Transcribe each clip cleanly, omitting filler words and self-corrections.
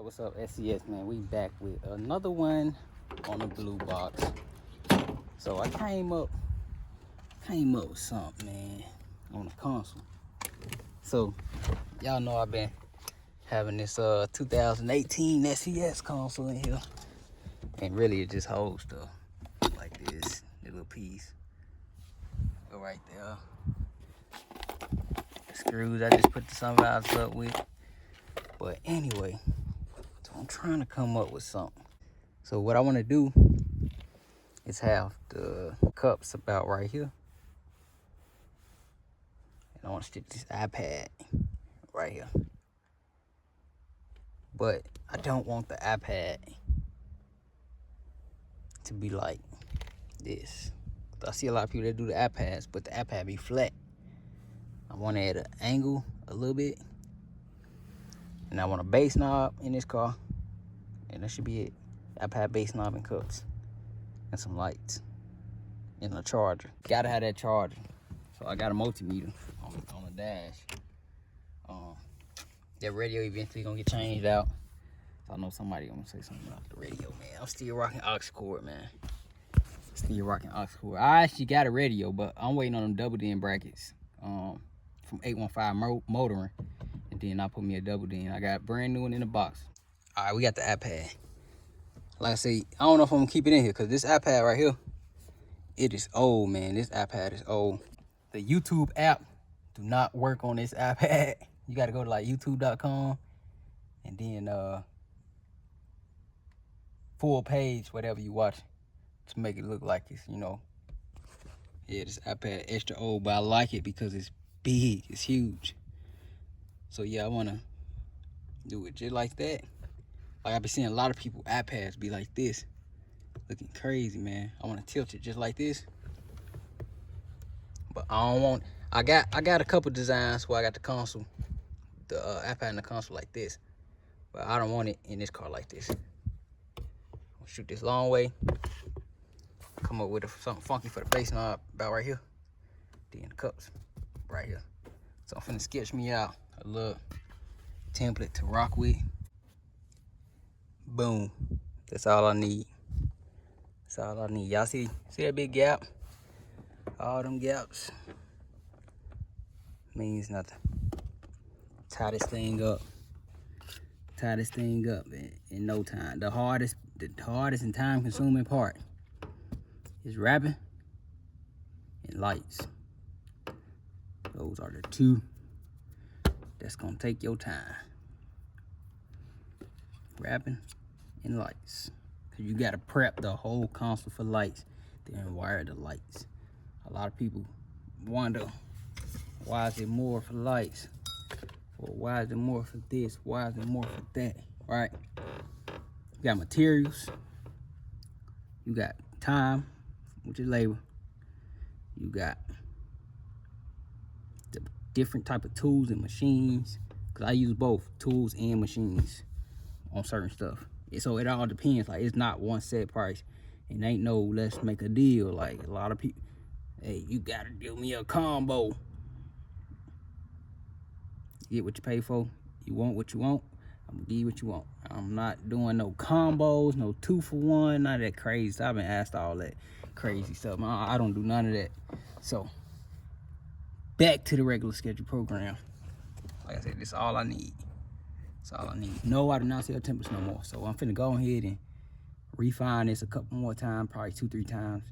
What's up, SES, man? We back with another one on the blue box. So I came up with something, man, on the console. So y'all know I've been having this 2018 SES console in here, and really it just holds stuff like this little piece. Go right there. Screws I just put the sunvisors up with. But anyway, so I'm trying to come up with something. So what I want to do is have the cups about right here. And I want to stick this iPad right here. But I don't want the iPad to be like this. I see a lot of people that do the iPads, but the iPad be flat. I want it at an angle a little bit. And I want a bass knob in this car. And that should be it. iPad bass knob and cups. And some lights. And a charger. Gotta have that charger. So I got a multimeter on the dash. That radio eventually gonna get changed out. So I know somebody gonna say something about the radio, man. I'm still rocking aux cord, man. Still rocking aux cord. I actually got a radio, but I'm waiting on them double DIN brackets. From 815 motoring. And then I put me a double DIN. I got a brand new one in the box. All right, we got the iPad. Like I say, I don't know if I'm gonna keep it in here because this iPad right here, it is old, man. This iPad is old. The YouTube app do not work on this iPad. You gotta go to like youtube.com and then full page, whatever you watch, to make it look like it's, you know. Yeah, this iPad extra old, but I like it because it's big, it's huge. So yeah, I wanna do it just like that. Like I've been seeing a lot of people iPads be like this, looking crazy, man. I wanna tilt it just like this. But I don't want, I got a couple designs where I got the console, the iPad in the console like this. But I don't want it in this car like this. I'll shoot this long way. Come up with something funky for the bass knob about right here. Then the cups right here. So I'm finna sketch me out a little template to rock with. Boom. That's all I need. That's all I need. Y'all see that big gap? All them gaps means nothing. Tie this thing up. Tie this thing up in no time. The hardest and time consuming part is wrapping and lights. Those are the two that's gonna take your time. Wrapping and lights. Cause you gotta prep the whole console for lights, then wire the lights. A lot of people wonder, why is it more for lights? Or why is it more for this? Why is it more for that? Right? You got materials. You got time, which is labor. You got the different type of tools and machines. Cause I use both tools and machines on certain stuff. So it all depends. Like, it's not one set price. And ain't no let's make a deal. Like, a lot of people, hey, you gotta give me a combo. You get what you pay for. You want what you want, I'm gonna give you what you want. I'm not doing no combos, no 2 for 1, none of that crazy stuff. I've been asked all that crazy stuff. I don't do none of that. So, back to the regular schedule program. Like I said, this is all I need. That's all I need. No, I do not sell tempers no more. So I'm finna go ahead and refine this a couple more times, probably 2-3 times.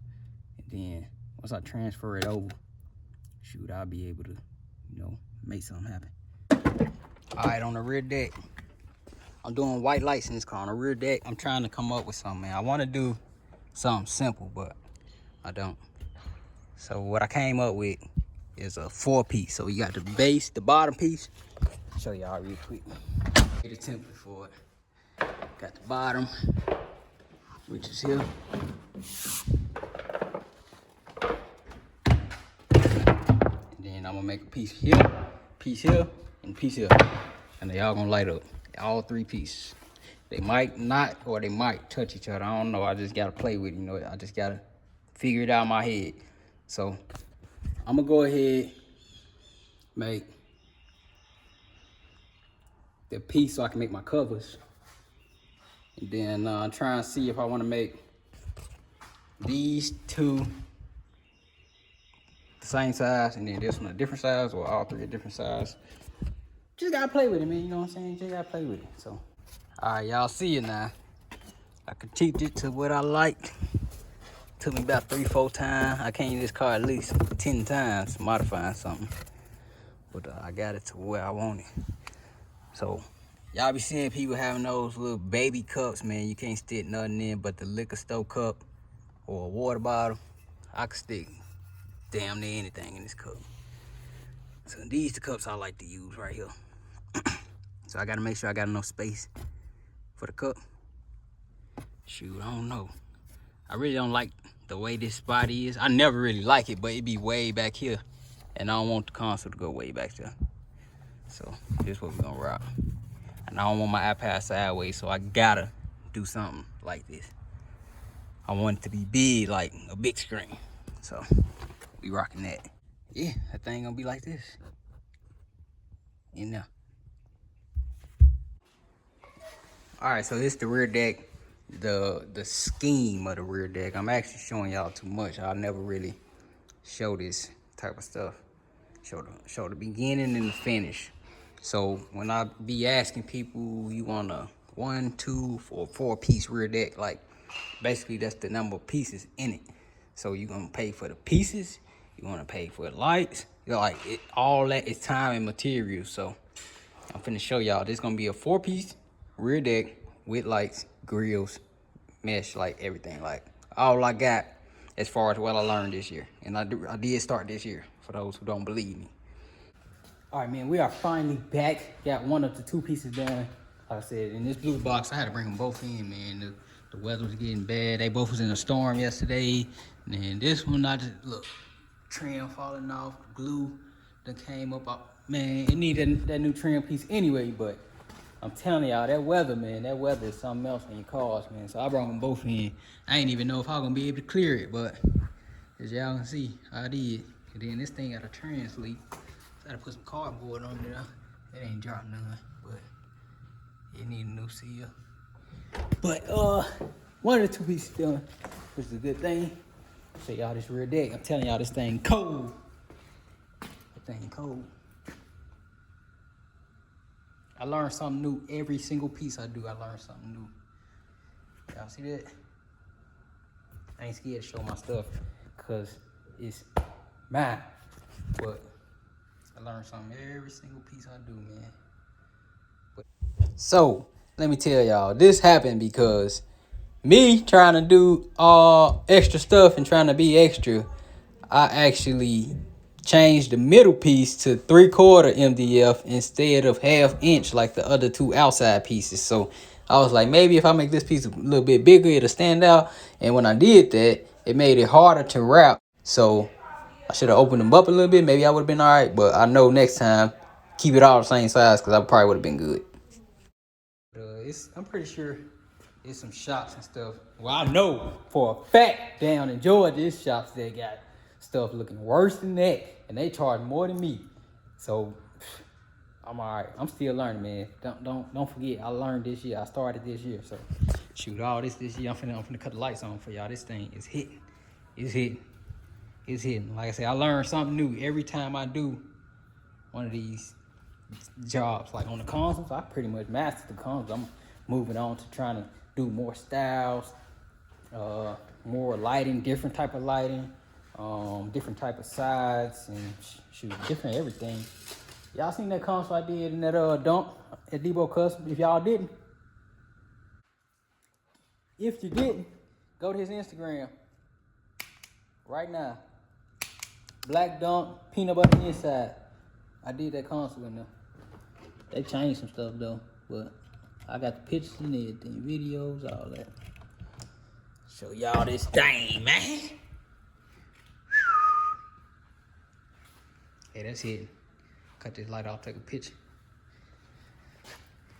And then once I transfer it over, shoot, I'll be able to, you know, make something happen. All right, on the rear deck, I'm doing white lights in this car. On the rear deck, I'm trying to come up with something, man. I want to do something simple, but I don't. So what I came up with is a 4-piece. So you got the base, the bottom piece. I'll show y'all real quick. Get a template for it. Got the bottom, which is here. And then I'm gonna make a piece here, and piece here. And they all gonna light up. All 3 pieces. They might not, or they might touch each other. I don't know. I just gotta play with it, you know. I just gotta figure it out in my head. So I'm gonna go ahead, make the piece so I can make my covers And then try and see if I want to make these two the same size, and then this one a different size, or all three a different size. Just gotta play with it, man. You know what I'm saying? Just gotta play with it. So, all right, y'all see it now. I critiqued it to what I liked. Took me about 3-4 times. I can't use this car at least 10 times modifying something. But I got it to where I want it. So, y'all be seeing people having those little baby cups, man. You can't stick nothing in but the liquor store cup or a water bottle. I can stick damn near anything in this cup. So these the cups I like to use right here. So I gotta make sure I got enough space for the cup. Shoot, I don't know. I really don't like the way this spot is. I never really like it, but it be way back here. And I don't want the console to go way back there. So this is what we're gonna rock. And I don't want my iPad sideways, so I gotta do something like this. I want it to be big, like a big screen. So we rocking that. Yeah, that thing gonna be like this. In there. All right, so this is the rear deck. The scheme of the rear deck. I'm actually showing y'all too much. I'll never really show this type of stuff. Show the beginning and the finish. So when I be asking people, you want a 1, 2, or 4-piece rear deck, like basically that's the number of pieces in it. So you're gonna pay for the pieces, you wanna pay for the lights, like all that is time and material. So I'm finna show y'all. This gonna be a 4-piece rear deck with lights, grills, mesh, like everything. Like all I got as far as what I learned this year. And I did start this year, for those who don't believe me. All right, man, we are finally back. Got one of the 2 pieces done. Like I said, in this blue box, I had to bring them both in, man. The weather was getting bad. They both was in a storm yesterday. And then this one, I just, look, trim falling off, glue that came up. Man, it needed that new trim piece anyway, but I'm telling y'all, that weather, man, that weather is something else in your cars, man. So I brought them both in. I ain't even know if I was gonna be able to clear it, but as y'all can see, I did. And then this thing got a trans leak. So I had to put some cardboard on there. It ain't dropped none, but it need a new seal. But one of the 2 pieces done, which is a good thing. Show y'all this rear deck. I'm telling y'all, this thing cold. That thing cold. I learn something new every single piece I do. I learn something new. Y'all see that? I ain't scared to show my stuff because it's mine. But I learn something every single piece I do, man. So let me tell y'all, this happened because me trying to do all extra stuff and trying to be extra, I actually changed the middle piece to 3/4 MDF instead of 1/2 inch like the other 2 outside pieces. So I was like, maybe if I make this piece a little bit bigger, it'll stand out. And when I did that, it made it harder to wrap. So I should have opened them up a little bit. Maybe I would have been all right. But I know next time, keep it all the same size because I probably would have been good. I'm pretty sure it's some shops and stuff. Well, I know for a fact down in Georgia, there's shops that got stuff looking worse than that, and they charge more than me. So I'm all right. I'm still learning, man. Don't forget, I learned this year. I started this year, so shoot all this year. I'm finna cut the lights on for y'all. This thing is hitting. It's hitting. It's hitting. Like I said, I learn something new every time I do one of these jobs. Like on the consoles, I pretty much mastered the consoles. I'm moving on to trying to do more styles, more lighting, different type of lighting, different type of sides, and shoot, different everything. Y'all seen that console I did in that dump at Debo Custom? If y'all didn't, if you didn't, go to his Instagram right now. Black dump, peanut butter inside. I did that console in there. They changed some stuff though, but I got the pictures and everything, videos, all that. Show y'all this thing, man. Hey, that's it. Cut this light off, take a picture.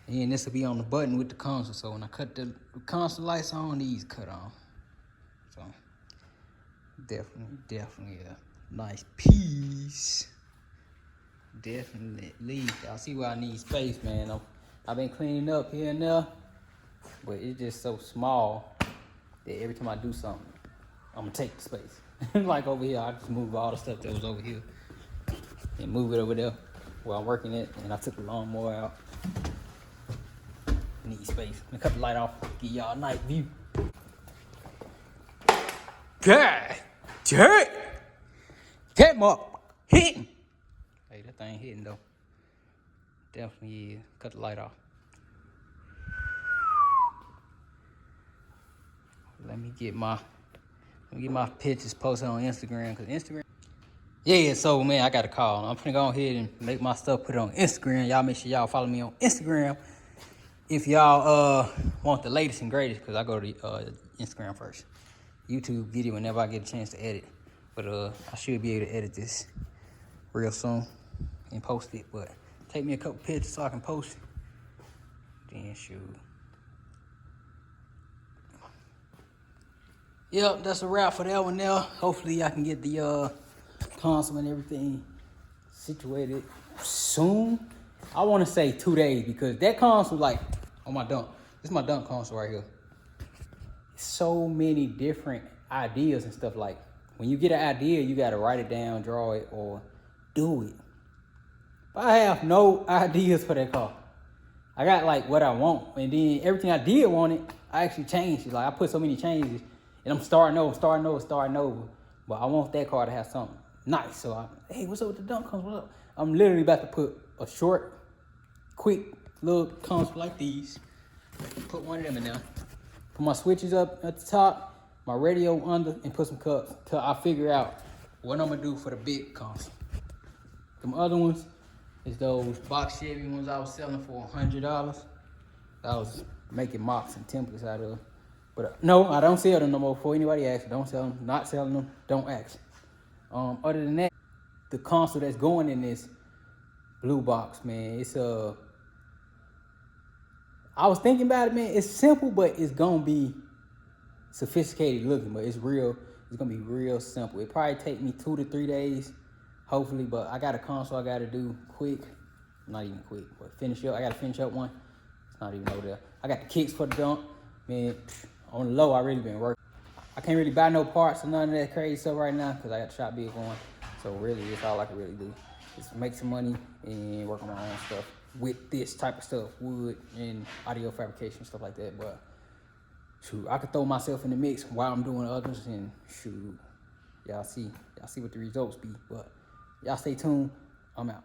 And this will be on the button with the console. So when I cut the console lights on, these cut on. So definitely a nice piece. Definitely. Y'all see where I need space, man. I've been cleaning up here and there. but it's just so small that every time I do something, I'm gonna take the space. Like over here, I just move all the stuff that was over here and move it over there where I'm working it. And I took the lawnmower out. Need space. Let me cut the light off, give y'all a night view. God damn! That motherfucker hitting. Hey, that thing hitting though. Definitely is. Cut the light off. Let me get my pictures posted on Instagram, cause Instagram. Yeah, so man, I got a call. I'm finna go ahead and make my stuff, put it on Instagram. Y'all make sure y'all follow me on Instagram if y'all want the latest and greatest, cause I go to Instagram first. YouTube get it whenever I get a chance to edit, but I should be able to edit this real soon and post it. But take me a couple pictures so I can post it. Then shoot. Yep, that's a wrap for that one there. Hopefully I can get the console and everything situated soon. I want to say 2 days because that console, like on my dunk, this is my dunk console right here. So many different ideas and stuff. Like when you get an idea, you got to write it down, draw it, or do it. But I have no ideas for that car. I got like what I want, and then everything I did want it, I actually changed it. Like I put so many changes, and I'm starting over. But I want that car to have something nice. So hey, what's up with the dunk console? What's up? I'm literally about to put a short, quick little console like these. Put one of them in there. Put my switches up at the top, my radio under, and put some cups till I figure out what I'm gonna do for the big console. Them other ones is those box Chevy ones I was selling for $100. I was making mocks and templates out of. But no, I don't sell them no more. Before anybody asks, don't sell them. Not selling them. Don't ask. Other than that, the console that's going in this blue box, man, it's I was thinking about it, man. It's simple, but it's gonna be sophisticated looking. But it's real. It's gonna be real simple. It probably take me 2 to 3 days, hopefully. But I got a console I gotta do quick. Not even quick, but finish up. I gotta finish up one. It's not even over there. I got the kicks for the dunk, man. On the low, I really been working. I can't really buy no parts or none of that crazy stuff right now because I got the shop big going. So really, it's all I can really do. Just make some money and work on my own stuff with this type of stuff, wood and audio fabrication, stuff like that. But shoot, I could throw myself in the mix while I'm doing others, and shoot, y'all see what the results be. But y'all stay tuned. I'm out.